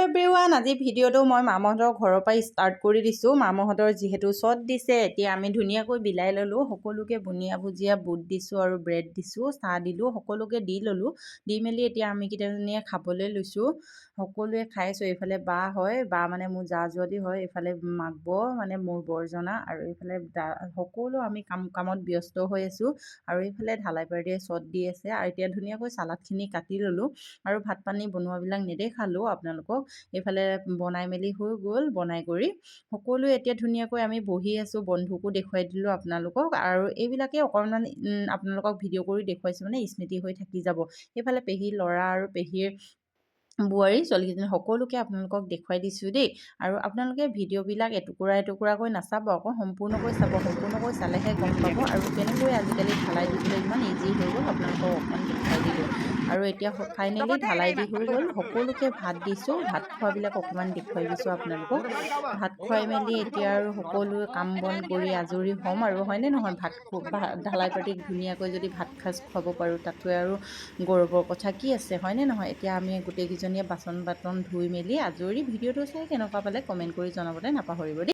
Everyone, আজি ভিডিঅ'টো মই মামাহঁতৰ ঘৰৰ পৰাই ষ্টাৰ্ট কৰি দিছোঁ। মামাহঁতৰ যিহেতু চট দিছে, এতিয়া আমি ধুনীয়াকৈ বিলাই ল'লোঁ। সকলোকে বুনিয়া ভুজিয়া বুট দিছোঁ আৰু ব্ৰেড দিছোঁ, চাহ দিলোঁ, সকলোকে দি ল'লোঁ। দি মেলি এতিয়া আমি কেইটাজনীয়ে খাবলৈ লৈছোঁ। সকলোৱে খাইছোঁ। এইফালে বা হয়, বা মানে মোৰ জা জোৱালি হয়, এইফালে মাকব মানে মোৰ বৰজনা, আৰু এইফালে সকলো আমি কামত ব্যস্ত হৈ আছোঁ। আৰু এইফালে ঢালাই পাৰ্টিয়ে চট দি আছে। আৰু এতিয়া ধুনীয়াকৈ চালাডখিনি কাটি ল'লোঁ আৰু ভাত পানী বনোৱাবিলাক নেদেখালোঁ আপোনালোকক। এইফালে বনাই মেলি হৈ গ'ল। বনাই কৰি সকলোৱে এতিয়া ধুনীয়াকৈ আমি বহি আছোঁ। বন্ধুকো দেখুৱাই দিলোঁ আপোনালোকক, আৰু এইবিলাকে অকণমান আপোনালোকক ভিডিঅ' কৰি দেখুৱাইছোঁ, মানে স্মৃতি হৈ থাকি যাব। এইফালে পেহীৰ ল'ৰা আৰু পেহীৰ বোৱাৰী ছোৱালীকেইজনী সকলোকে আপোনালোকক দেখুৱাই দিছোঁ দেই। আৰু আপোনালোকে ভিডিঅ'বিলাক এটুকুৰা এটুকুৰাকৈ নাচাব, আকৌ সম্পূৰ্ণকৈ চাব। সম্পূৰ্ণকৈ চালেহে গম পাব আৰু কেনেকৈ আজিকালি ঢালাই দিবলৈ ইমান ইজি হৈ গ'ল আপোনালোকক অকণমান দেখুৱাই দিলোঁ। আৰু এতিয়া ফাইনেলি ঢালাই দি হৈ গ'ল। সকলোকে ভাত দিছোঁ। ভাত খোৱাবিলাক অকণমান দেখুৱাই দিছোঁ আপোনালোকক। ভাত খুৱাই মেলি এতিয়া আৰু সকলোৱে কাম বন কৰি আজৰি হ'ম আৰু, হয়নে নহয়? ঢালাই পাৰ্টিক ধুনীয়াকৈ যদি ভাত সাজ খুৱাব পাৰোঁ, তাতকৈ আৰু গৌৰৱৰ কথা কি আছে, হয়নে নহয়? এতিয়া আমি গোটেইকেইজনীয়ে বাচন বৰ্তন ধুই মেলি আজৰি। ভিডিঅ'টো চাই কেনেকুৱা পালে কমেণ্ট কৰি জনাবলৈ নাপাহৰিব দেই।